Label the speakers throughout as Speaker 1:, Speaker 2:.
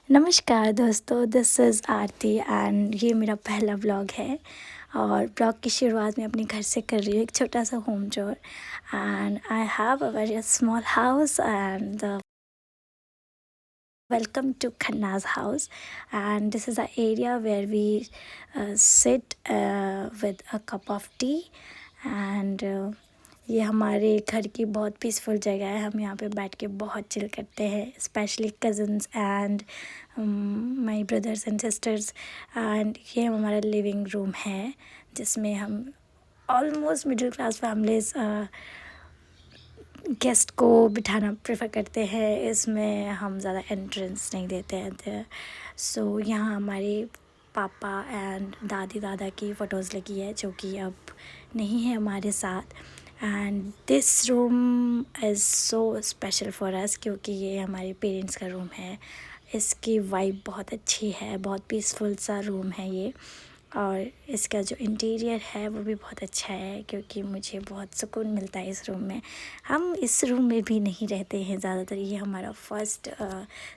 Speaker 1: नमस्कार दोस्तों, this is Aarti and ये मेरा पहला व्लॉग है। और व्लॉग की शुरुआत मैं अपने घर से कर रही हूँ, एक छोटा सा home tour. And I have a very small house and welcome to Khanna's house, and this is the area where we sit with a cup of tea and ये हमारे घर की बहुत पीसफुल जगह है। हम यहाँ पे बैठ के बहुत चिल करते हैं, specially cousins and my brothers and sisters. And ये हमारा लिविंग रूम है जिसमें हम almost middle class families guest को बिठाना प्रेफर करते हैं। इसमें हम ज़्यादा एंट्रेंस नहीं देते हैं। सो यहाँ हमारे पापा एंड दादी दादा की फ़ोटोज़ लगी है जो कि अब नहीं है हमारे साथ। And this room is so special for us क्योंकि ये हमारे पेरेंट्स का रूम है। इसकी वाइब बहुत अच्छी है, बहुत पीसफुल सा रूम है ये। और इसका जो इंटीरियर है वो भी बहुत अच्छा है क्योंकि मुझे बहुत सुकून मिलता है इस रूम में। हम इस रूम में भी नहीं रहते हैं ज़्यादातर, ये हमारा फर्स्ट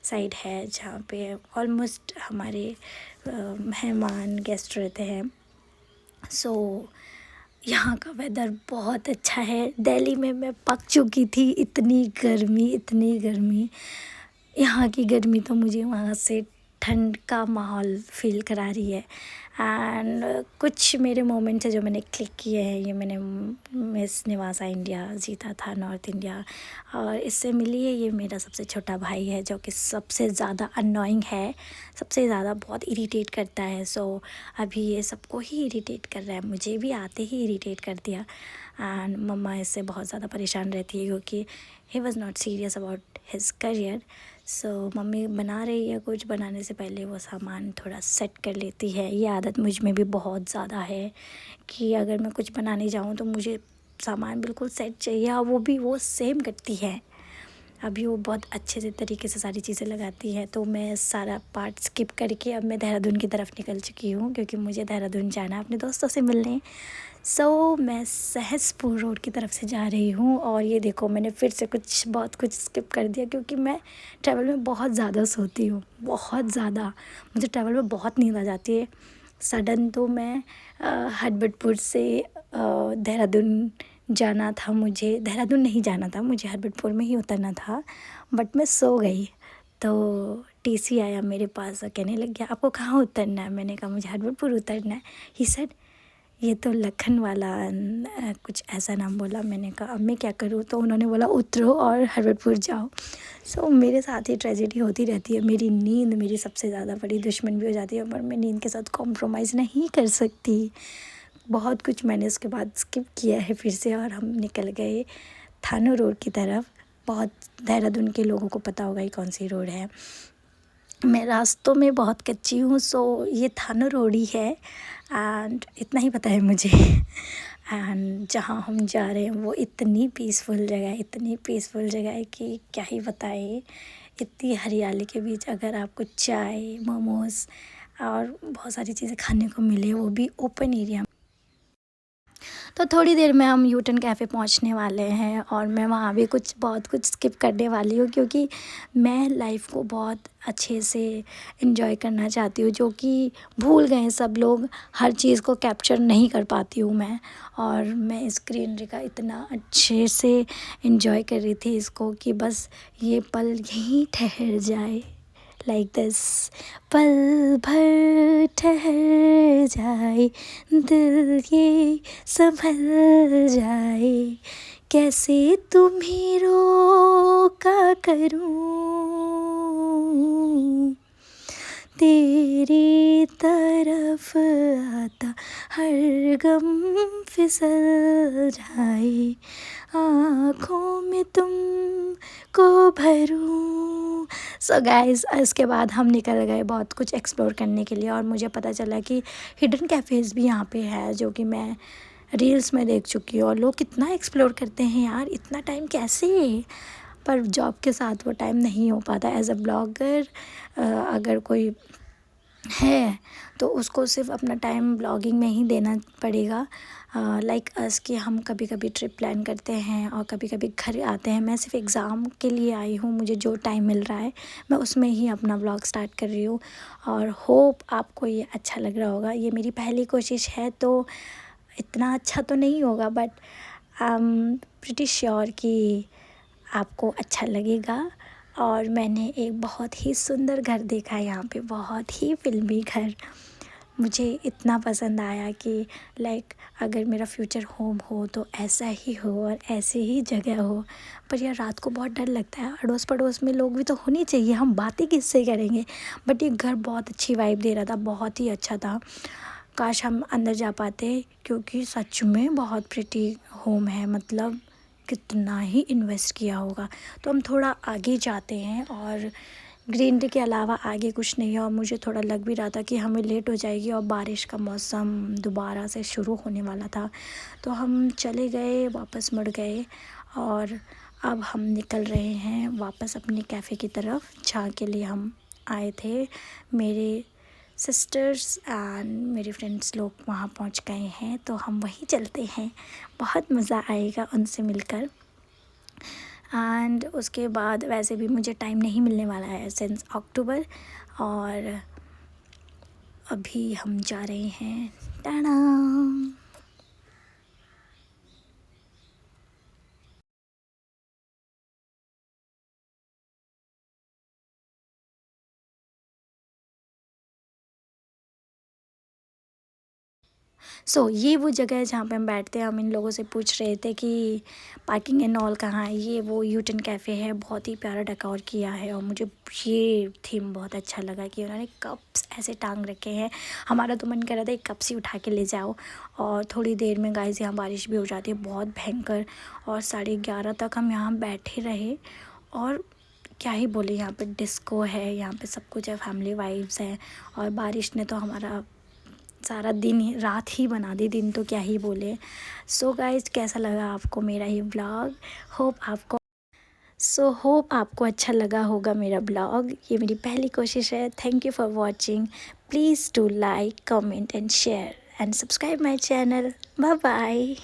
Speaker 1: साइड है जहाँ पे ऑलमोस्ट हमारे मेहमान गेस्ट रहते हैं। सो यहाँ का वेदर बहुत अच्छा है। दिल्ली में मैं पक चुकी थी, इतनी गर्मी। यहाँ की गर्मी तो मुझे वहाँ से ठंड का माहौल फ़ील करा रही है। एंड कुछ मेरे मोमेंट्स हैं जो मैंने क्लिक किए हैं। ये मैंने मिस निवासा इंडिया जीता था, नॉर्थ इंडिया, और इससे मिली है। ये मेरा सबसे छोटा भाई है जो कि सबसे ज़्यादा अननोइंग है, सबसे ज़्यादा बहुत इरिटेट करता है। सो अभी ये सबको ही इरिटेट कर रहा है, मुझे भी आते ही इरिटेट कर दिया। एंड मम्मा इससे बहुत ज़्यादा परेशान रहती है क्योंकि he was not serious about his career. So mummy बना रही है, कुछ बनाने से पहले वो सामान थोड़ा सेट कर लेती है। ये आदत मुझ में भी बहुत ज़्यादा है कि अगर मैं कुछ बनाने जाऊँ तो मुझे सामान बिल्कुल सेट चाहिए, और वो भी वो सेम करती है। अभी वो बहुत अच्छे से तरीके से सारी चीज़ें लगाती है, तो मैं सारा पार्ट स्किप करके अब मैं देहरादून की तरफ निकल चुकी हूँ क्योंकि मुझे देहरादून जाना है अपने दोस्तों से मिलने। सो मैं सहसपुर रोड की तरफ से जा रही हूँ। और ये देखो, मैंने फिर से बहुत कुछ स्किप कर दिया क्योंकि मैं ट्रैवल में बहुत ज़्यादा सोती हूँ, बहुत ज़्यादा। मुझे ट्रैवल में बहुत नींद आ जाती है। सडन तो मैं हरबटपुर से देहरादून जाना था, मुझे देहरादून नहीं जाना था, मुझे हरबटपुर में ही उतरना था, बट मैं सो गई। तो टीसी आया मेरे पास और कहने लग गया, आपको कहाँ उतरना है? मैंने कहा मुझे हरबटपुर उतरना है। ही सेड ये तो लखन वाला कुछ ऐसा नाम बोला। मैंने कहा अब मैं क्या करूँ? तो उन्होंने बोला उतरो और हरबटपुर जाओ। सो मेरे साथ ही ट्रेजेडी होती रहती है। मेरी नींद मेरी सबसे ज़्यादा बड़ी दुश्मन भी हो जाती है, पर मैं नींद के साथ कॉम्प्रोमाइज़ नहीं कर सकती। बहुत कुछ मैंने उसके बाद स्किप किया है फिर से, और हम निकल गए थानो रोड की तरफ। बहुत देहरादून के लोगों को पता होगा ये कौन सी रोड है। मैं रास्तों में बहुत कच्ची हूँ, सो ये थानो रोड ही है एंड इतना ही पता है मुझे। एंड जहाँ हम जा रहे हैं वो इतनी पीसफुल जगह है कि क्या ही बताएं। इतनी हरियाली के बीच अगर आपको चाय, मोमोज़ और बहुत सारी चीज़ें खाने को मिले, वो भी ओपन एरिया। तो थोड़ी देर में हम यूटर्न कैफ़े पहुंचने वाले हैं और मैं वहाँ भी बहुत कुछ स्किप करने वाली हूँ क्योंकि मैं लाइफ को बहुत अच्छे से एंजॉय करना चाहती हूँ, जो कि भूल गए सब लोग। हर चीज़ को कैप्चर नहीं कर पाती हूँ मैं, और मैं इस ग्रीनरी का इतना अच्छे से एंजॉय कर रही थी इसको कि बस ये पल यहीं ठहर जाए। लाइक दिस, पल भर ठहर जाए, दिल ये संभल जाए, कैसे तुम्हें रोका करूं, तेरी तरफ आता हर गम फिसल जाए, आँखों में तुम को भरूं। सो गाइस, इसके बाद हम निकल गए बहुत कुछ एक्सप्लोर करने के लिए, और मुझे पता चला कि हिडन कैफ़ेज़ भी यहाँ पे है जो कि मैं रील्स में देख चुकी हूँ। और लोग कितना एक्सप्लोर करते हैं यार, इतना टाइम कैसे? पर जॉब के साथ वो टाइम नहीं हो पाता। एज अ ब्लॉगर अगर कोई है तो उसको सिर्फ अपना टाइम ब्लॉगिंग में ही देना पड़ेगा। लाइक अस कि हम कभी कभी ट्रिप प्लान करते हैं और कभी कभी घर आते हैं। मैं सिर्फ एग्ज़ाम के लिए आई हूँ, मुझे जो टाइम मिल रहा है मैं उसमें ही अपना व्लॉग स्टार्ट कर रही हूँ। और होप आपको ये अच्छा लग रहा होगा। ये मेरी पहली कोशिश है तो इतना अच्छा तो नहीं होगा, but I am pretty sure कि आपको अच्छा लगेगा। और मैंने एक बहुत ही सुंदर घर देखा है यहाँ पे, बहुत ही फिल्मी घर। मुझे इतना पसंद आया कि लाइक अगर मेरा फ्यूचर होम हो तो ऐसा ही हो और ऐसे ही जगह हो। पर यार रात को बहुत डर लगता है, अड़ोस पड़ोस में लोग भी तो होनी चाहिए, हम बातें किससे करेंगे। बट ये घर बहुत अच्छी वाइब दे रहा था, बहुत ही अच्छा था। काश हम अंदर जा पाते, क्योंकि सच में बहुत प्रिटी होम है। मतलब कितना ही इन्वेस्ट किया होगा। तो हम थोड़ा आगे जाते हैं और ग्रीनरी के अलावा आगे कुछ नहीं है। और मुझे थोड़ा लग भी रहा था कि हमें लेट हो जाएगी और बारिश का मौसम दोबारा से शुरू होने वाला था। तो हम चले गए, वापस मुड़ गए और अब हम निकल रहे हैं वापस अपने कैफ़े की तरफ, जहाँ के लिए हम आए थे। मेरे सिस्टर्स एंड मेरे फ्रेंड्स लोग वहाँ पहुँच गए हैं, तो हम वहीं चलते हैं। बहुत मज़ा आएगा उनसे मिलकर। एंड उसके बाद वैसे भी मुझे टाइम नहीं मिलने वाला है सिंस अक्टूबर। और अभी हम जा रहे हैं टाटा। ये वो जगह है जहाँ पे हम बैठते हैं। हम इन लोगों से पूछ रहे थे कि पार्किंग एंड ऑल कहाँ है। ये वो यूटन कैफ़े है, बहुत ही प्यारा डेकोर किया है। और मुझे ये थीम बहुत अच्छा लगा कि उन्होंने कप्स ऐसे टांग रखे हैं। हमारा तो मन कर रहा था एक कप्स ही उठा के ले जाओ। और थोड़ी देर में गाइस यहाँ बारिश भी हो जाती है बहुत भयंकर। और 11:30 तक हम यहाँ बैठे रहे। और क्या ही बोले, यहाँ पे डिस्को है, यहाँ पे सब कुछ है, फैमिली वाइब्स हैं। और बारिश ने तो हमारा सारा दिन ही रात ही बना दी, दिन तो क्या ही बोले। गाइस कैसा लगा आपको मेरा ये ब्लॉग? होप आपको अच्छा लगा होगा मेरा ब्लॉग। ये मेरी पहली कोशिश है। Thank you for watching. Please do like, comment and share and subscribe my channel. Bye bye.